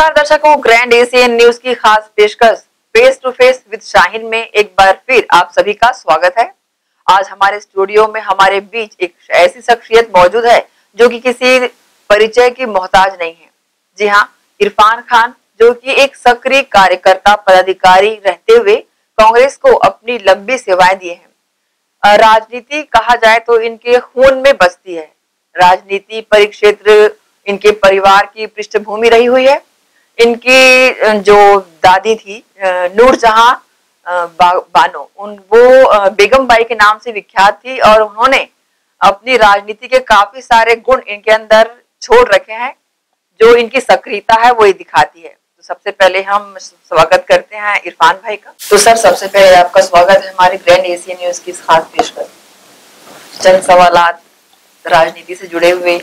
नमस्कार दर्शकों, grand Asian news की खास पेशकश face to face with Shaheen में एक बार फिर आप सभी का स्वागत है। आज हमारे स्टूडियो में हमारे बीच एक ऐसी शख्सियत मौजूद है जो कि किसी परिचय की मोहताज नहीं है। जी हाँ, इरफान खान, जो कि एक सक्रिय कार्यकर्ता पदाधिकारी रहते हुए कांग्रेस को अपनी लंबी सेवाएं दी हैं। राजनीति कहा जाए तो इनके खून में बसती है। राजनीति परिक्षेत्र इनके परिवार की पृष्ठभूमि रही हुई है। इनकी जो दादी थी नूरजहां बानो, वो बेगम बाई के नाम से विख्यात थी और उन्होंने अपनी राजनीति के काफी सारे गुण इनके अंदर छोड़ रखे हैं, जो इनकी सक्रियता है वो ये दिखाती है। तो सबसे पहले हम स्वागत करते हैं इरफान भाई का। तो सर, सबसे पहले आपका स्वागत है हमारे ग्रैंड एशियन न्यूज की खास पेशकश। चंद सवालात राजनीति से जुड़े हुए,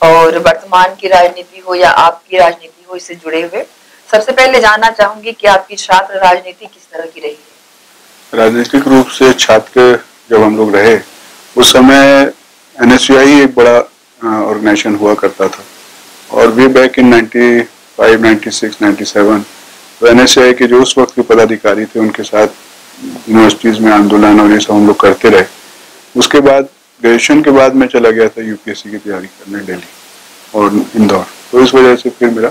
और वर्तमान की राजनीति हो या आपकी राजनीति हो, इससे जुड़े हुए सबसे पहले जानना चाहूंगी कि आपकी छात्र राजनीति किस तरह की रही है? राजनीतिक रूप से छात्र जब हम लोग रहे उस समय NSUI एक बड़ा ऑर्गेनाइजेशन हुआ करता था, और वे बैक इन 95, 96, 97 तो NSUI के जो उस वक्त के पदाधिकारी थे उनके साथ यूनिवर्सिटीज में आंदोलन और ये सब हम लोग करते रहे। उसके बाद ग्रेजुएशन के बाद मैं चला गया था UPSC की तैयारी करने दिल्ली और इंदौर। तो इस वजह से फिर मेरा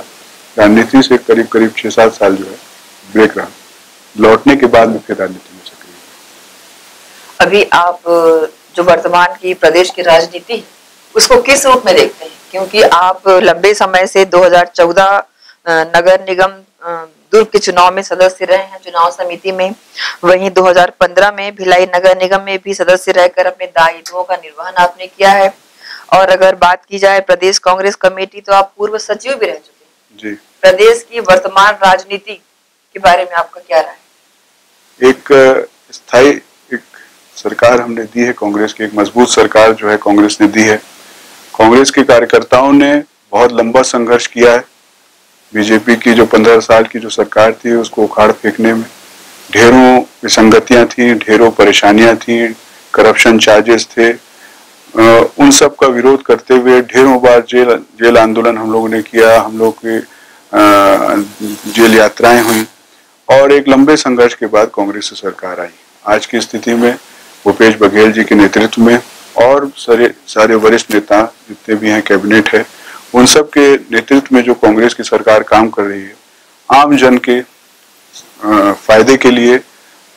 राजनीति से करीब 6-7 साल जो है ब्रेक रहा। लौटने के बाद मैं फिर राजनीति में सक्रिय। अभी आप जो वर्तमान की प्रदेश की राजनीति उसको किस रूप में देखते हैं? क्योंकि आप लंबे समय से 2014 नगर निगम दुर्ग के चुनाव में सदस्य रहे हैं, चुनाव समिति में। वहीं 2015 में भिलाई नगर निगम में भी सदस्य रहकर अपने दायित्वों का निर्वहन आपने किया है। और अगर बात की जाए प्रदेश कांग्रेस कमेटी, तो आप पूर्व सचिव भी रह चुके हैं। जी। प्रदेश की वर्तमान राजनीति के बारे में आपका क्या राय है? एक स्थायी एक सरकार हमने दी है कांग्रेस की, एक मजबूत सरकार जो है कांग्रेस ने दी है। कांग्रेस के कार्यकर्ताओं ने बहुत लंबा संघर्ष किया है। बीजेपी की जो 15 साल की जो सरकार थी उसको उखाड़ फेंकने में ढेरों विसंगतियां थी, ढेरों परेशानियां थी, करप्शन चार्जेस थे। उन सब का विरोध करते हुए ढेरों बार जेल आंदोलन हम लोगों ने किया, हम लोग की जेल यात्राएं हुई, और एक लंबे संघर्ष के बाद कांग्रेस से सरकार आई। आज की स्थिति में भूपेश बघेल जी के नेतृत्व में और सारे वरिष्ठ नेता जितने भी हैं, कैबिनेट है, उन सब के नेतृत्व में जो कांग्रेस की सरकार काम कर रही है, आम जन के फायदे के लिए,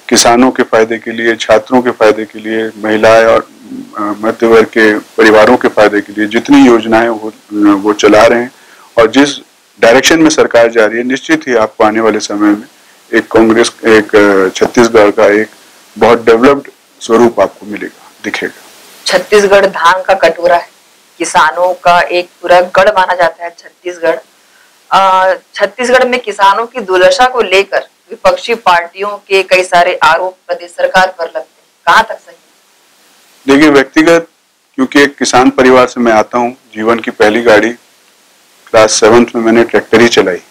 किसानों के फायदे के लिए, छात्रों के फायदे के लिए, महिलाएं और मध्य वर्ग के परिवारों के फायदे के लिए जितनी योजनाएं वो चला रहे हैं और जिस डायरेक्शन में सरकार जा रही है, निश्चित ही आपको आने वाले समय में एक छत्तीसगढ़ का एक बहुत डेवलप्ड स्वरूप आपको दिखेगा। छत्तीसगढ़ धान का कटोरा है, किसानों का एक पूरा गढ़ माना जाता है छत्तीसगढ़। छत्तीसगढ़ में किसानों की दुर्दशा को लेकर विपक्षी पार्टियों के कई सारे आरोप प्रदेश सरकार पर लगते हैं, कहां तक सही? देखिए, व्यक्तिगत क्योंकि एक किसान परिवार से मैं आता हूं, जीवन की पहली गाड़ी क्लास 7th में मैंने ट्रैक्टर ही चलाई,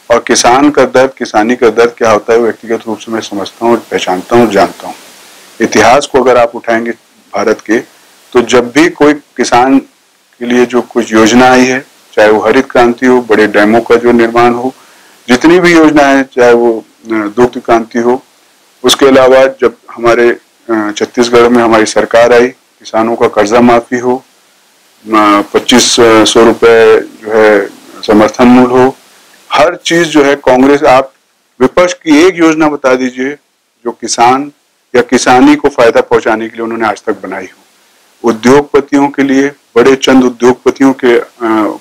और किसान का दर्द, किसानी का दर्द क्या होता है व्यक्तिगत रूप से मैं समझता हूँ, पहचानता हूँ, जानता हूँ। इतिहास को अगर आप उठाएंगे भारत के, तो जब भी कोई किसान के लिए जो कुछ योजना आई है, चाहे वो हरित क्रांति हो, बड़े डैमों का जो निर्माण हो, जितनी भी योजना है, चाहे वो दुग्ध क्रांति हो, उसके अलावा जब हमारे छत्तीसगढ़ में हमारी सरकार आई, किसानों का कर्जा माफी हो, 2500 रुपए जो है समर्थन मूल्य हो, हर चीज जो है कांग्रेस, आप विपक्ष की एक योजना बता दीजिए जो किसान या किसानी को फायदा पहुंचाने के लिए उन्होंने आज तक बनाई हो। उद्योगपतियों के लिए, बड़े चंद उद्योगपतियों के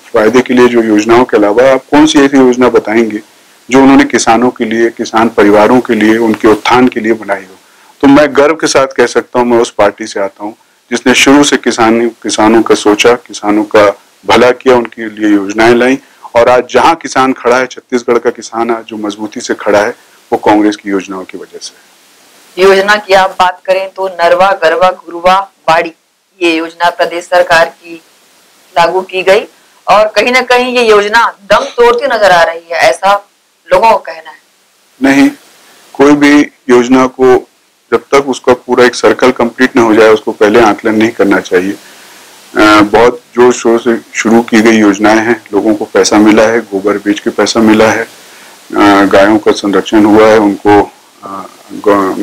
फायदे के लिए जो योजनाओं के अलावा आप कौन सी ऐसी योजना बताएंगे जो उन्होंने किसानों के लिए, किसान परिवारों के लिए, उनके उत्थान के लिए बनाई हो? तो मैं गर्व के साथ कह सकता हूं, मैं उस पार्टी से आता हूं जिसने शुरू से किसानों का सोचा, किसानों का भला किया, उनके लिए योजनाएं लाई, और आज जहां किसान खड़ा है, छत्तीसगढ़ का किसान आज जो मजबूती से खड़ा है, वो कांग्रेस की योजनाओं की वजह से। योजना की आप बात करें तो नरवा, गरवा, गुरुवा, बाड़ी, ये योजना प्रदेश सरकार की लागू की गई, और कहीं ना कहीं ये योजना दम तोड़ती नजर आ रही है, ऐसा लोगों का कहना है। नहीं, कोई भी योजना को जब तक उसका पूरा एक सर्कल कंप्लीट न हो जाए, उसको पहले आकलन नहीं करना चाहिए। बहुत जोर शोर से शुरू की गई योजनाएं हैं, लोगों को पैसा मिला है, गोबर बेच के पैसा मिला है, गायों का संरक्षण हुआ है, उनको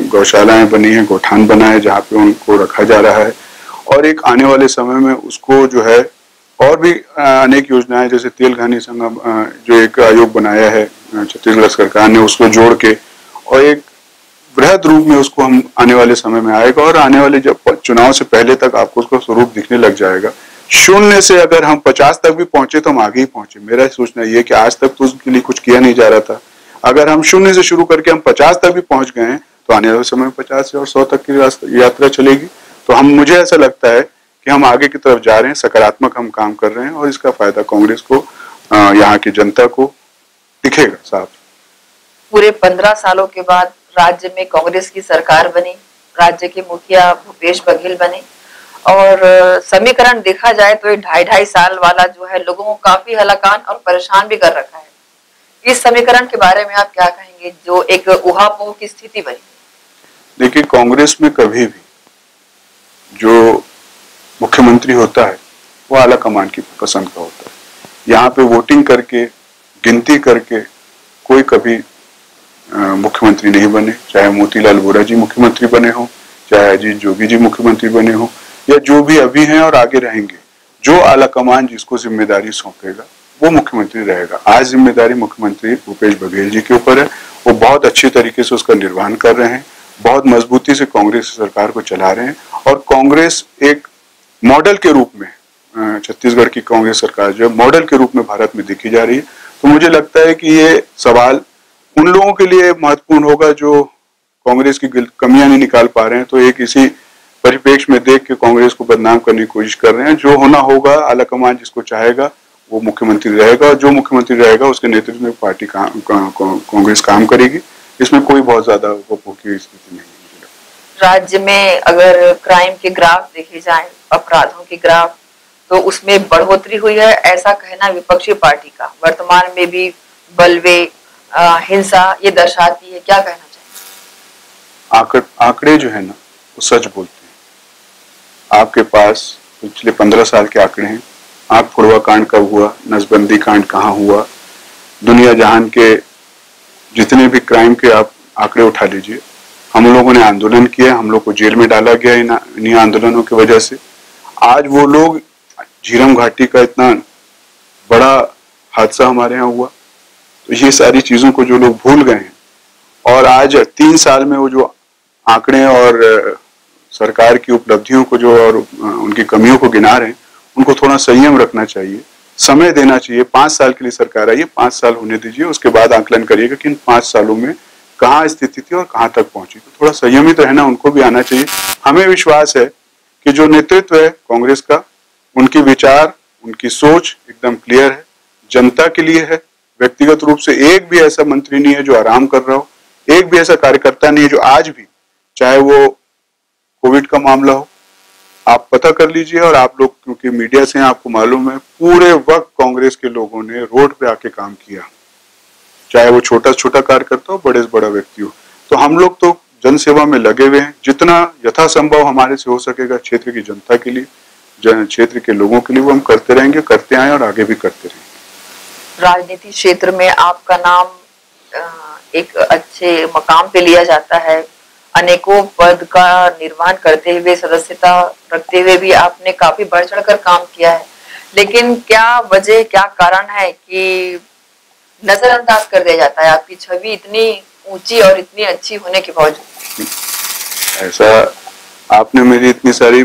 गौशालाएं बनी हैं, गौठान बना है जहाँ पे उनको रखा जा रहा है। और एक आने वाले समय में उसको जो है और भी अनेक योजनाएं, जैसे तेल घानी संगम जो एक आयोग बनाया है छत्तीसगढ़ सरकार ने, उसको जोड़ के और एक बृहद रूप में उसको हम आने वाले समय में आएगा और आने वाले जब चुनाव से पहले तक आपको उसका स्वरूप दिखने लग जाएगा। शून्य से अगर हम 50 तक भी पहुंचे तो हम आगे ही पहुंचे। मेरा सोचना ये कि आज तक तो उसके लिए कुछ किया नहीं जा रहा था, अगर हम शून्य से शुरू करके हम 50 तक भी पहुंच गए हैं तो आने वाले समय में 50 से और 100 तक की यात्रा चलेगी। तो हम, मुझे ऐसा लगता है कि हम आगे की तरफ जा रहे हैं, सकारात्मक हम काम कर रहे हैं और इसका फायदा कांग्रेस को, यहाँ की जनता को दिखेगा साफ। पूरे 15 सालों के बाद राज्य में कांग्रेस की सरकार बनी, राज्य के मुखिया भूपेश बघेल बने और समीकरण देखा जाए तो ये 2.5 साल वाला जो है लोगों को काफी हलाकान और परेशान भी कर रखा है। इस समीकरण के बारे में आप क्या कहेंगे जो एक उहापोह की स्थिति बनी? देखिए, कांग्रेस में कभी भी जो मुख्यमंत्री होता है वो आला कमान की पसंद का होता है। यहाँ पे वोटिंग करके, गिनती करके कोई कभी मुख्यमंत्री नहीं बने, चाहे मोतीलाल वोरा जी मुख्यमंत्री बने हो, चाहे अजीत जोगी जी मुख्यमंत्री बने हो, या जो भी अभी हैं और आगे रहेंगे। जो आला कमान जिसको जिम्मेदारी सौंपेगा वो मुख्यमंत्री रहेगा। आज जिम्मेदारी मुख्यमंत्री भूपेश बघेल जी के ऊपर है, वो बहुत अच्छी तरीके से उसका निर्वहन कर रहे हैं, बहुत मजबूती से कांग्रेस सरकार को चला रहे हैं और कांग्रेस एक मॉडल के रूप में, छत्तीसगढ़ की कांग्रेस सरकार जो है मॉडल के रूप में भारत में देखी जा रही है। तो मुझे लगता है कि ये सवाल उन लोगों के लिए महत्वपूर्ण होगा जो कांग्रेस की कमियां नहीं निकाल पा रहे हैं, तो एक इसी परिप्रेक्ष्य में देख के कांग्रेस को बदनाम करने की कोशिश कर रहे हैं। जो होना होगा, आलाकमान जिसको चाहेगा वो मुख्यमंत्री रहेगा और जो मुख्यमंत्री रहेगा उसके नेतृत्व में पार्टी कांग्रेस काम करेगी। इसमें कोई बहुत ज्यादा उहापोह की स्थिति नहीं है। राज्य में अगर क्राइम के ग्राफ देखे जाए, अपराधों के ग्राफ, तो उसमें बढ़ोतरी हुई है ऐसा कहना विपक्षी पार्टी का। वर्तमान में भी बलवे, हिंसा ये दर्शाती है, क्या कहना चाहिए? आंकड़े जो है ना वो सच बोलते हैं। आपके पास पिछले 15 साल के आंकड़े हैं। आंख फोड़वा कांड कब हुआ, नसबंदी कांड कहाँ हुआ, दुनिया जहान के जितने भी क्राइम के आप आंकड़े उठा लीजिए। हम लोगों ने आंदोलन किया, हम लोग को जेल में डाला गया इन्हीं आंदोलनों की वजह से। आज वो लोग, झीरम घाटी का इतना बड़ा हादसा हमारे यहाँ हुआ, तो ये सारी चीजों को जो लोग भूल गए हैं और आज 3 साल में वो जो आंकड़े और सरकार की उपलब्धियों को जो और उनकी कमियों को गिना रहे हैं, उनको थोड़ा संयम रखना चाहिए, समय देना चाहिए। 5 साल के लिए सरकार आई है, 5 साल होने दीजिए, उसके बाद आंकलन करिएगा कि इन 5 सालों में कहाँ स्थिति थी और कहाँ तक पहुंची। तो थोड़ा संयमित रहना उनको भी आना चाहिए। हमें विश्वास है कि जो नेतृत्व है कांग्रेस का, उनकी विचार, उनकी सोच एकदम क्लियर है, जनता के लिए है। व्यक्तिगत रूप से एक भी ऐसा मंत्री नहीं है जो आराम कर रहा हो, एक भी ऐसा कार्यकर्ता नहीं है जो आज भी, चाहे वो कोविड का मामला हो, आप पता कर लीजिए और आप लोग क्योंकि मीडिया से आपको मालूम है, पूरे वक्त कांग्रेस के लोगों ने रोड पे आके काम किया, चाहे वो छोटा छोटा कार्यकर्ता हो, बड़े से बड़ा व्यक्ति हो। तो हम लोग तो जन सेवा में लगे हुए हैं, जितना यथासंभव हमारे से हो सकेगा क्षेत्र की जनता के लिए, क्षेत्र के लोगों के लिए, वो हम करते रहेंगे, करते आए और आगे भी करते रहेंगे। राजनीति क्षेत्र में आपका नाम एक अच्छे मकाम पे लिया जाता है, अनेकों पद का निर्वहन करते हुए, सदस्यता रखते हुए भी आपने काफी बढ़ चढ़कर काम किया है, लेकिन क्या वजह, क्या कारण है कि नजरअंदाज कर दिया जाता है आपकी छवि इतनी ऊंची और इतनी अच्छी होने के बावजूद? ऐसा, आपने मेरी इतनी सारी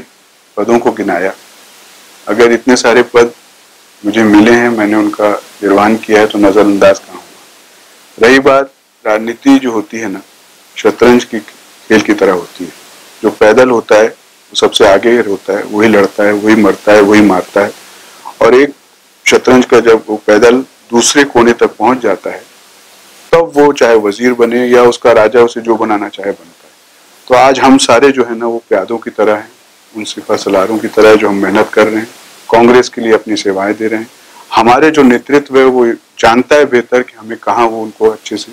पदों को गिनाया, अगर इतने सारे पद मुझे मिले हैं, मैंने उनका निर्वहन किया है, तो नजरअंदाज कहाँ हुआ। रही बात, राजनीति जो होती है ना, शतरंज की खेल की तरह होती है। जो पैदल होता है वो सबसे आगे होता है, वही लड़ता है, वही मरता है, वही मारता है। और एक शतरंज का जब वो पैदल दूसरे कोने तक पहुंच जाता है, तब वो चाहे वजीर बने या उसका राजा उसे जो बनाना चाहे बनता है। तो आज हम सारे जो है ना वो प्यादों की तरह हैं, उन सिपा सलारों की तरह जो हम मेहनत कर रहे हैं, कांग्रेस के लिए अपनी सेवाएं दे रहे हैं। हमारे जो नेतृत्व है वो जानता है बेहतर कि हमें कहाँ वो उनको अच्छे से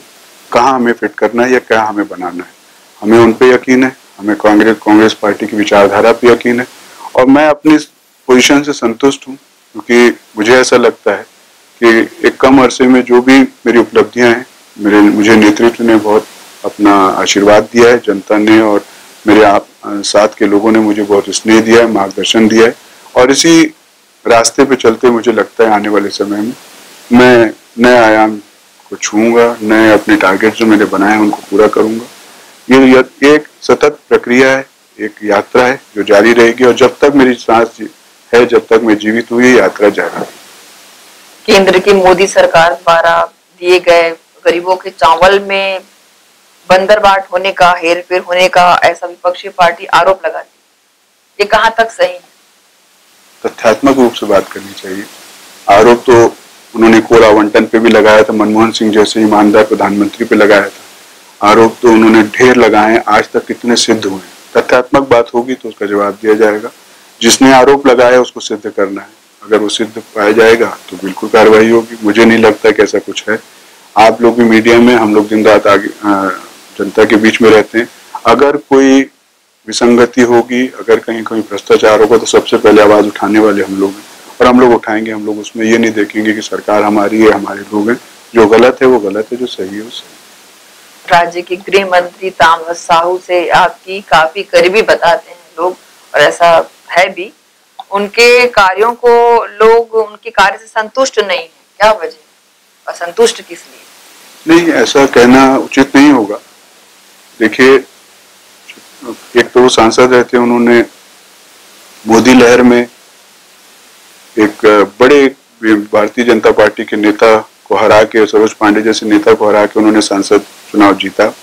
कहाँ हमें फिट करना है या क्या हमें बनाना है। हमें उन पे यकीन है, हमें कांग्रेस पार्टी की विचारधारा पे यकीन है और मैं अपनी पोजीशन से संतुष्ट हूँ, क्योंकि मुझे ऐसा लगता है कि एक कम अरसे में जो भी मेरी उपलब्धियां हैं, मुझे नेतृत्व ने बहुत अपना आशीर्वाद दिया है, जनता ने और मेरे आप साथ के लोगों ने मुझे बहुत स्नेह दिया है, मार्गदर्शन दिया है, और इसी रास्ते पे चलते मुझे लगता है आने वाले समय में मैं नए आयाम को छूऊंगा, नए अपने टारगेट जो मैंने बनाए हैं उनको पूरा करूंगा। ये एक सतत प्रक्रिया है, एक यात्रा है जो जारी रहेगी, और जब तक मेरी सांस है, जब तक मैं जीवित हूँ, ये यात्रा जारी है। केंद्र की मोदी सरकार द्वारा दिए गए गरीबों के चावल में बंदरबाट होने का, हेरफेर होने का ऐसा विपक्षी पार्टी आरोप लगाती है, ये कहाँ तक सही है? तथ्यात्मक रूप से बात करनी चाहिए। आरोप तो उन्होंने कोर आवंटन पे भी लगाया था, मनमोहन सिंह जैसे ईमानदार प्रधानमंत्री पे लगाया था। आरोप तो उन्होंने ढेर लगाए, आज तक कितने सिद्ध हुए? तथ्यात्मक बात होगी तो उसका जवाब दिया जाएगा। जिसने आरोप लगाया उसको सिद्ध करना है, अगर वो सिद्ध पाया जाएगा तो बिल्कुल कार्रवाई होगी। मुझे नहीं लगता कि ऐसा कुछ है। आप लोग भी मीडिया में, हम लोग दिन रात आगे जनता के बीच में रहते हैं। अगर कोई विसंगति होगी, अगर कहीं कहीं भ्रष्टाचार होगा तो सबसे पहले आवाज उठाने वाले हम लोग हैं, और हम लोग उठाएंगे। हम लोग उसमें ये नहीं देखेंगे कि सरकार हमारी है, हमारे लोग हैं। जो गलत है वो गलत है, जो सही है वो सही। राज्य के गृह मंत्री ताम्रध्वज साहू से आपकी काफी करीबी बताते हैं लोग, और ऐसा है भी। उनके कार्यों को लोग उनके कार्य से संतुष्ट नहीं है, क्या वजह? असंतुष्ट किस लिए? नहीं, ऐसा कहना उचित नहीं होगा। देखिए, एक तो वो सांसद रहते हैं, उन्होंने मोदी लहर में एक बड़े भारतीय जनता पार्टी के नेता को हरा के, सरोज पांडे जैसे नेता को हरा के उन्होंने सांसद चुनाव जीता।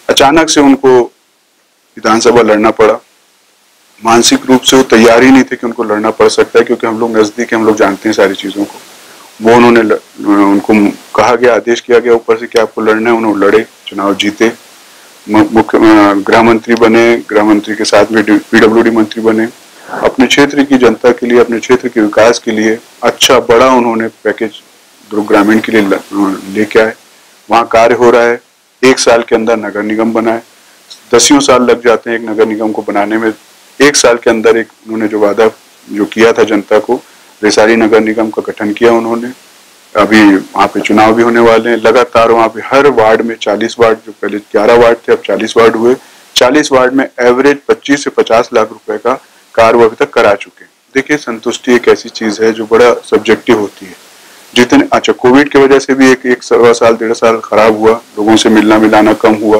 अचानक से उनको विधानसभा लड़ना पड़ा। मानसिक रूप से वो तैयार ही नहीं थे कि उनको लड़ना पड़ सकता है, क्योंकि हम लोग नजदीक हैं, हम लोग जानते हैं सारी चीजों को। वो उनको कहा गया, आदेश किया गया ऊपर से कि आपको लड़ना है। उन्होंने लड़े, चुनाव जीते, मुख्य गृह मंत्री बने, गृह मंत्री के साथ में पीडब्ल्यूडी मंत्री बने। अपने क्षेत्र की जनता के लिए, अपने क्षेत्र के विकास के लिए अच्छा बड़ा उन्होंने पैकेज दुर्ग ग्रामीण के लिए लेके आए। वहाँ कार्य हो रहा है। 1 साल के अंदर नगर निगम बनाए। 10 साल लग जाते हैं एक नगर निगम को बनाने में। 1 साल के अंदर एक उन्होंने जो वादा जो किया था जनता को, वैशाली नगर निगम का गठन किया उन्होंने। अभी वहाँ पे चुनाव भी होने वाले हैं। लगातार वहाँ पे हर वार्ड में 40 वार्ड, जो पहले 11 वार्ड थे अब 40 वार्ड हुए। 40 वार्ड में एवरेज 25 से 50 लाख रुपए का कार्य वो अभी तक करा चुके। देखिए, संतुष्टि एक ऐसी चीज है जो बड़ा सब्जेक्टिव होती है। जितने अच्छा कोविड की वजह से भी एक सवा साल 1.5 साल खराब हुआ, लोगों से मिलना मिलाना कम हुआ,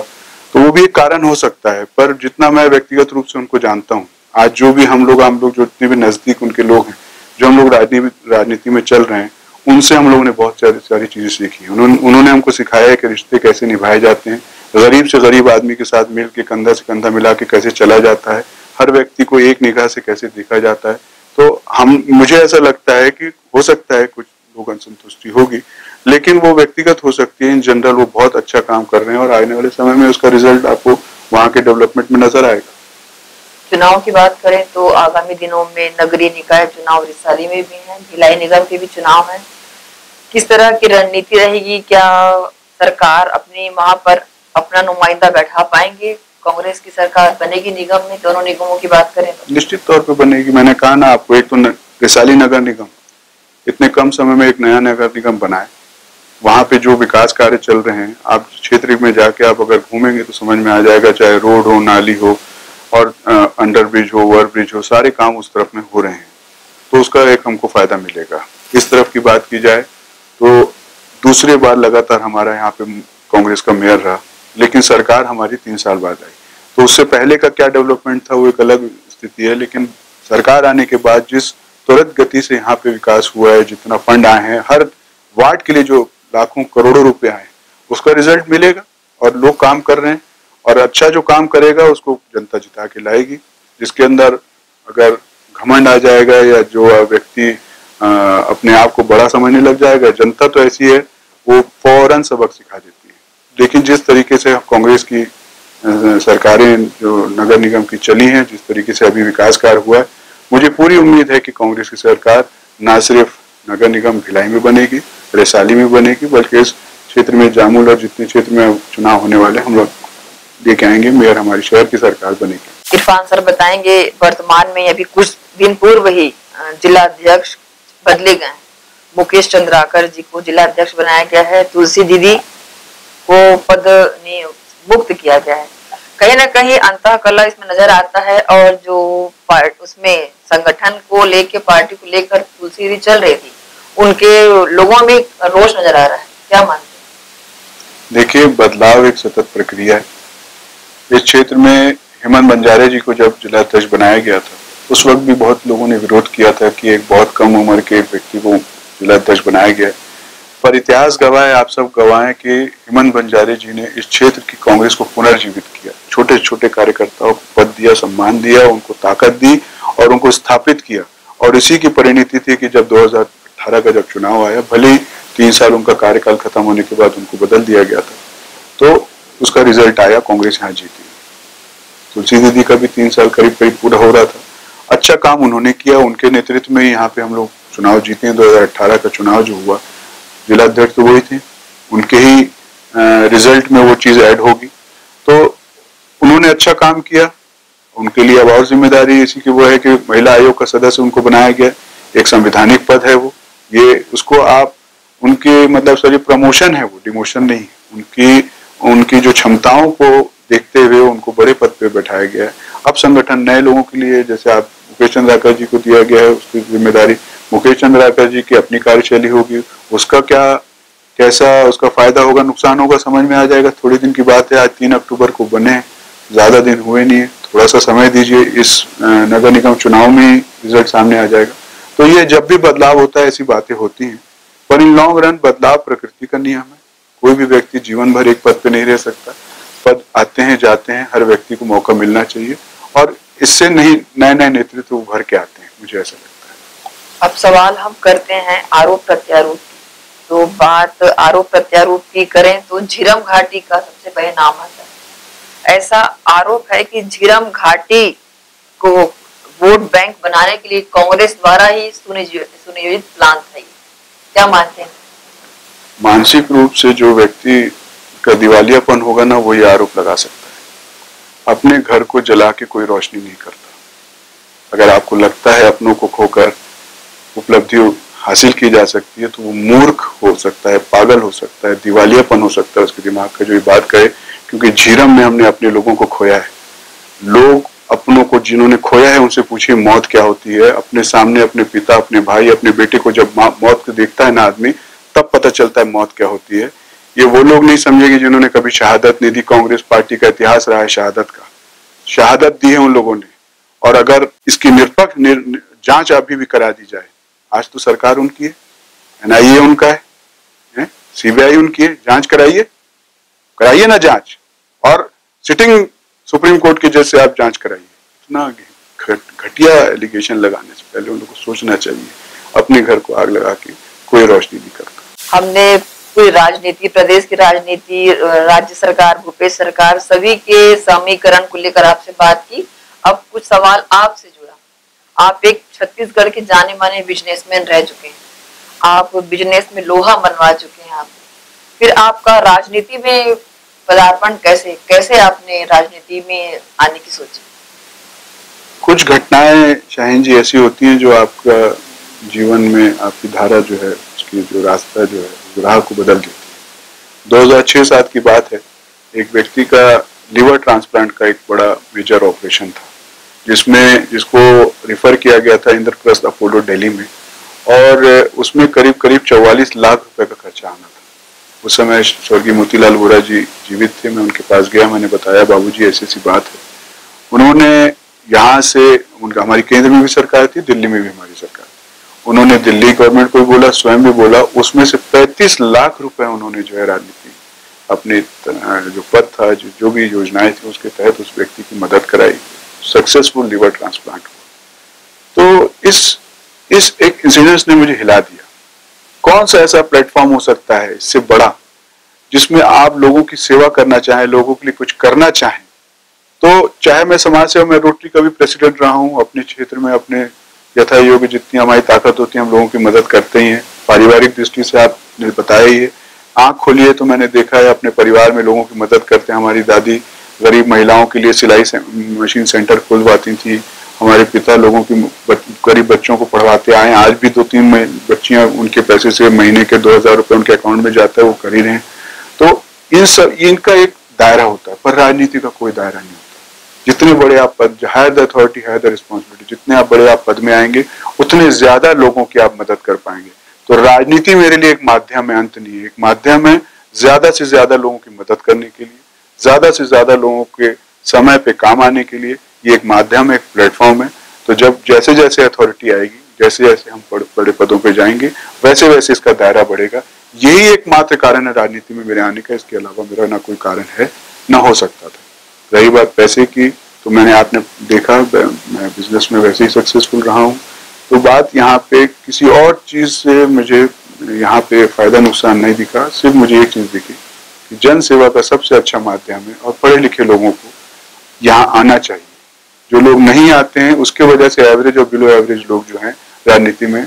तो वो भी एक कारण हो सकता है। पर जितना मैं व्यक्तिगत रूप से उनको जानता हूँ, आज जो भी हम लोग जो जितने भी नजदीक उनके लोग हैं, जो हम लोग राजनीति में चल रहे हैं, उनसे हम लोगों ने बहुत सारी चीजें सीखी। उन्होंने हमको सिखाया है कि रिश्ते कैसे निभाए जाते हैं, गरीब से गरीब आदमी के साथ मिल के कंधा से कंधा मिला के कैसे चला जाता है, हर व्यक्ति को एक निगाह से कैसे देखा जाता है। तो मुझे ऐसा लगता है कि हो सकता है कुछ लोग असंतुष्टि होगी, लेकिन वो व्यक्तिगत हो सकती है। इन जनरल वो बहुत अच्छा काम कर रहे हैं, और आने वाले समय में उसका रिजल्ट आपको वहाँ के डेवलपमेंट में नजर आएगा। चुनाव की बात करें तो आगामी दिनों में नगरीय निकाय चुनाव रिसाली में भी है, भिलाई निगम के भी चुनाव है। किस तरह की रणनीति रहेगी? क्या सरकार अपनी वहां पर अपना नुमाइंदा बैठा पाएंगे? कांग्रेस की सरकार बनेगी निगम में? दोनों निगमों की बात करें तो निश्चित तौर पर बनेगी। मैंने कहा ना आपको, एक तो रिसाली नगर निगम इतने कम समय में एक नया नगर निगम बनाए। वहां पे जो विकास कार्य चल रहे हैं, आप क्षेत्र में जाके आप अगर घूमेंगे तो समझ में आ जाएगा। चाहे रोड हो, नाली हो, और अंडर ब्रिज हो, ओवर ब्रिज हो, सारे काम उस तरफ में हो रहे हैं, तो उसका एक हमको फायदा मिलेगा। इस तरफ की बात की जाए तो दूसरी बार लगातार हमारा यहाँ पे कांग्रेस का मेयर रहा, लेकिन सरकार हमारी 3 साल बाद आई। तो उससे पहले का क्या डेवलपमेंट था वो एक अलग स्थिति है, लेकिन सरकार आने के बाद जिस त्वरित गति से यहाँ पे विकास हुआ है, जितना फंड आए हैं, हर वार्ड के लिए जो लाखों करोड़ों रुपए आए, उसका रिजल्ट मिलेगा। और लोग काम कर रहे हैं, और अच्छा जो काम करेगा उसको जनता जिता के लाएगी। जिसके अंदर अगर घमंड आ जाएगा, या जो व्यक्ति अपने आप को बड़ा समझने लग जाएगा, जनता तो ऐसी है, वो फौरन सबक सिखा देती है। लेकिन जिस तरीके से कांग्रेस की सरकारें जो नगर निगम की चली हैं, जिस तरीके से अभी विकास कार्य हुआ है, मुझे पूरी उम्मीद है कि कांग्रेस की सरकार न सिर्फ नगर निगम भिलाई में बनेगी, वैशाली में बनेगी, बल्कि इस क्षेत्र में जामुल और जितने क्षेत्र में चुनाव होने वाले हम लोग लेके आएंगे, मेयर हमारे शहर की सरकार बनेगी। इरफान सर बताएंगे, वर्तमान में अभी कुछ दिन पूर्व ही जिला अध्यक्ष बदले गए हैं। मुकेश चंद्राकर जी को जिला अध्यक्ष बनाया गया है, तुलसी दीदी को पद मुक्त किया गया है। कहीं ना कहीं अंतःकलह इसमें नजर आता है, और जो उसमें संगठन को लेकर, पार्टी को लेकर तुलसी दीदी चल रही थी, उनके लोगों में रोष नजर आ रहा है। क्या मानते हैं? देखिए, बदलाव एक सतत प्रक्रिया है। इस क्षेत्र में हेमंत बंजारे जी को जब जिला अध्यक्ष बनाया गया था, उस वक्त भी बहुत लोगों ने विरोध किया था कि एक बहुत कम उम्र के व्यक्ति को जिला अध्यक्ष बनाया गया। पर इतिहास गवाह है, आप सब गवाह हैं कि हेमंत बंजारे जी ने इस क्षेत्र की कांग्रेस को पुनर्जीवित किया। छोटे छोटे कार्यकर्ताओं को पद दिया, सम्मान दिया, उनको ताकत दी और उनको स्थापित किया। और इसी की परिणति थी कि जब 2018 का जब चुनाव आया, भले ही 3 साल उनका कार्यकाल खत्म होने के बाद उनको बदल दिया गया था, तो उसका रिजल्ट आया, कांग्रेस यहाँ जीती। तुलसी दीदी का भी 3 साल करीब करीब पूरा हो रहा था। अच्छा काम उन्होंने किया, उनके नेतृत्व में यहाँ पे हम लोग चुनाव जीते हैं। 2018 का चुनाव जो हुआ, जिला अध्यक्ष तो वही थे, उनके ही रिजल्ट में वो चीज ऐड होगी। तो उन्होंने अच्छा काम किया, उनके लिए अब और जिम्मेदारी इसी की वो है कि महिला आयोग का सदस्य उनको बनाया गया। एक संवैधानिक पद है वो, ये उसको आप उनके मतलब सॉरी प्रमोशन है, वो डिमोशन नहीं। उनकी जो क्षमताओं को देखते हुए उनको बड़े पद पे बैठाया गया है। अब संगठन नए लोगों के लिए, जैसे आप मुकेश चंद्राकर जी को दिया गया है उसकी जिम्मेदारी, मुकेश चंद्राकर जी की अपनी कार्यशैली होगी, उसका कैसा उसका फायदा होगा, नुकसान होगा, समझ में आ जाएगा। थोड़ी दिन की बात है, आज 3 अक्टूबर को बने, ज्यादा दिन हुए नहीं है, थोड़ा सा समय दीजिए, इस नगर निगम चुनाव में रिजल्ट सामने आ जाएगा। तो ये जब भी बदलाव होता है ऐसी बातें होती हैं, पर इन लॉन्ग रन बदलाव प्रकृति का नियम है। कोई भी व्यक्ति जीवन भर एक पद पे नहीं रह सकता, पद आते हैं जाते हैं, हर व्यक्ति को मौका मिलना चाहिए, और इससे नहीं नए नए नेतृत्व उभर के आते हैं, मुझे ऐसा लगता है। अब सवाल हम करते हैं आरोप प्रत्यारोप की। तो बात आरोप प्रत्यारोप की करें तो झीरम घाटी का सबसे पहले नाम आता है। ऐसा आरोप है कि झीरम घाटी को वोट बैंक बनाने के लिए कांग्रेस द्वारा ही सुनियोजित प्लान था। क्या मानते हैं? मानसिक रूप से जो व्यक्ति का दिवालियापन होगा ना, वो ये आरोप लगा सकता है। अपने घर को जला के कोई रोशनी नहीं करता। अगर आपको लगता है अपनों को खोकर उपलब्धि हासिल की जा सकती है, तो वो मूर्ख हो सकता है, पागल हो सकता है, दिवालियापन हो सकता है उसके दिमाग का, जो ये बात कहे। क्योंकि झीरम में हमने अपने लोगों को खोया है। लोग अपनों को जिन्होंने खोया है उनसे पूछिए मौत क्या होती है। अपने सामने अपने पिता, अपने भाई, अपने बेटे को जब मौत को देखता है ना आदमी, तब पता चलता है मौत क्या होती है। ये वो लोग नहीं समझेंगे जिन्होंने कभी शहादत नहीं दी। कांग्रेस पार्टी का इतिहास रहा है शहादत का, शहादत दी है उन लोगों ने। और अगर इसकी निरपेक्ष जांच अभी भी करा दी जाए, आज तो सरकार उनकी है, एनआईए उनका है, सीबीआई उनकी है, जांच कराइए ना जांच, और सिटिंग सुप्रीम कोर्ट के जज से आप जांच कराइए। इतना घटिया एलिगेशन लगाने से पहले उन लोगों को सोचना चाहिए। अपने घर को आग लगा के कोई रोशनी नहीं करता। हमने पूरी राजनीति, प्रदेश की राजनीति, राज्य सरकार, भूपेश सरकार, सभी के समीकरण को लेकर आपसे बात की। अब कुछ सवाल आपसे जुड़ा। आप एक छत्तीसगढ़ के जाने माने बिजनेसमैन रह चुके हैं, आप बिजनेस में लोहा मनवा चुके हैं। आप फिर आपका राजनीति में पदार्पण कैसे आपने राजनीति में आने की सोची? कुछ घटनाएं शाहीन जी ऐसी होती हैं जो आपका जीवन में आपकी धारा जो है, उसकी जो रास्ता जो है, राह को बदल देती है। 2006-7 की बात है। एक व्यक्ति का लिवर ट्रांसप्लांट का एक बड़ा मेजर ऑपरेशन था, जिसको रिफर किया गया था इंद्रप्रस्थ अपोलो दिल्ली में, और उसमें करीब 44 लाख रुपए का खर्चा आना था। उस समय स्वर्गीय मोतीलाल वोरा जी जीवित थे। मैं उनके पास गया, मैंने बताया बाबूजी ऐसी ऐसी बात है। उन्होंने यहाँ से, हमारी केंद्र में भी सरकार थी, दिल्ली में भी हमारी सरकार, उन्होंने दिल्ली गवर्नमेंट को भी बोला, स्वयं भी बोला, उसमें से 35 लाख रुपए उन्होंने जो है राजनीति अपने जो पद था, जो भी योजनाएं थी उसके तहत उस व्यक्ति की मदद कराई। सक्सेसफुल लिवर ट्रांसप्लांट हुआ। तो इस एक इंसिडेंस ने मुझे हिला दिया। कौन सा ऐसा प्लेटफॉर्म हो सकता है इससे बड़ा, जिसमें आप लोगों की सेवा करना चाहें, लोगों के लिए कुछ करना चाहें। तो चाहे मैं समाज सेवा में रोटरी का भी प्रेसिडेंट रहा हूं, अपने क्षेत्र में अपने यथा योग्य जितनी हमारी ताकत होती है हम लोगों की मदद करते ही हैं। पारिवारिक दृष्टि से आपने बताया ही है, आंख खोलिए तो मैंने देखा है अपने परिवार में लोगों की मदद करते हैं। हमारी दादी गरीब महिलाओं के लिए सिलाई मशीन सेंटर खुलवाती थी, हमारे पिता लोगों की गरीब बच्चों को पढ़वाते आए, आज भी 2-3 बच्चियां उनके पैसे से महीने के 2000 रुपए उनके अकाउंट में जाता है, वो कर ही रहे हैं। तो इनका एक दायरा होता है, पर राजनीति का कोई दायरा नहीं होता। जितने बड़े आप पद, higher the authority higher the responsibility, जितने आप बड़े आप पद में आएंगे उतने ज्यादा लोगों की आप मदद कर पाएंगे। तो राजनीति मेरे लिए एक माध्यम है, अंत नहीं है। एक माध्यम है ज्यादा से ज्यादा लोगों की मदद करने के लिए, ज्यादा से ज्यादा लोगों के समय पे काम आने के लिए। ये एक माध्यम है, एक प्लेटफॉर्म है। तो जब जैसे जैसे अथॉरिटी आएगी, जैसे जैसे हम बड़े पदों पे जाएंगे, वैसे वैसे इसका दायरा बढ़ेगा। यही एकमात्र कारण है राजनीति में मेरे आने का। इसके अलावा मेरा ना कोई कारण है, ना हो सकता था। रही बात पैसे की, तो आपने देखा मैं बिजनेस में वैसे ही सक्सेसफुल रहा हूँ। तो बात यहाँ पे किसी और चीज से मुझे यहाँ पे फायदा नुकसान नहीं दिखा। सिर्फ मुझे एक चीज दिखी कि जन सेवा का सबसे अच्छा माध्यम है और पढ़े लिखे लोगों को यहाँ आना चाहिए। जो लोग नहीं आते हैं उसके वजह से एवरेज और बिलो एवरेज लोग जो हैं राजनीति में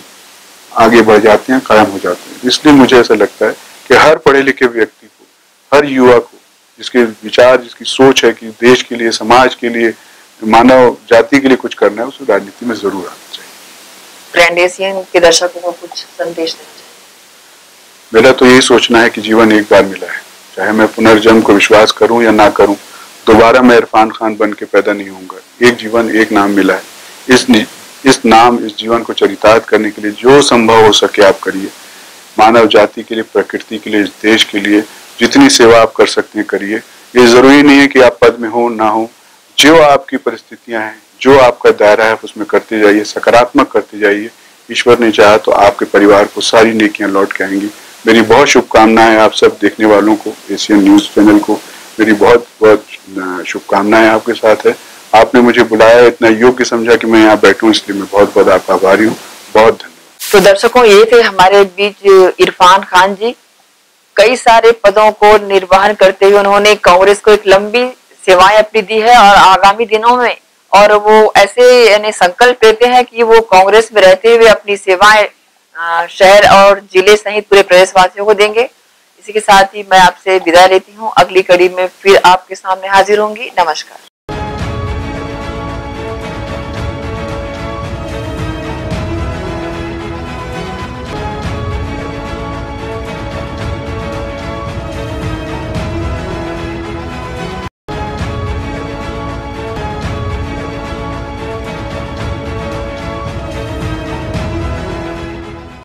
आगे बढ़ जाते हैं, कायम हो जाते हैं। इसलिए मुझे ऐसा लगता है कि हर पढ़े लिखे व्यक्ति को, हर युवा को, जिसके विचार, जिसकी सोच है कि देश के लिए, समाज के लिए, मानव जाति के लिए कुछ करना है, उसे राजनीति में जरूर आना चाहिए। ग्रैंड एशियन के दर्शकों को कुछ संदेश देना चाहिए? मेरा तो यही सोचना है कि जीवन एक बार मिला है, चाहे मैं पुनर्जन्म को विश्वास करूं या ना करूं, दोबारा मैं इरफान खान बन के पैदा नहीं होऊंगा। एक जीवन, एक नाम मिला है। इस जीवन को चरितार्थ करने के लिए जो संभव हो सके आप करिए। मानव जाति के लिए, प्रकृति के लिए, इस देश के लिए जितनी सेवा आप कर सकते हैं करिए। ये जरूरी नहीं है कि आप पद में हो ना हो, जो आपकी परिस्थितियां हैं, जो आपका दायरा है, उसमें करते जाइए, सकारात्मक करते जाइए। ईश्वर ने चाहा तो आपके परिवार को सारी नेकियां लौट के आएंगी। मेरी बहुत शुभकामनाएं आप सब देखने वालों को, एशियन न्यूज चैनल को मेरी बहुत बहुत शुभकामनाएं आपके साथ है। आपने मुझे बुलाया, इतना योग्य समझा कि मैं यहाँ बैठूं, इसलिए मैं बहुत बहुत आपका आभारी हूँ। बहुत धन्यवाद। तो दर्शकों, ये थे हमारे बीच इरफान खान जी। कई सारे पदों को निर्वहन करते हुए उन्होंने कांग्रेस को एक लंबी सेवाएं अपनी दी है और आगामी दिनों में, और वो ऐसे यानी संकल्प लेते हैं कि वो कांग्रेस में रहते हुए अपनी सेवाएं शहर और जिले सहित पूरे प्रदेशवासियों को देंगे। इसी के साथ ही मैं आपसे विदा लेती हूँ। अगली कड़ी में फिर आपके सामने हाजिर होंगी। नमस्कार।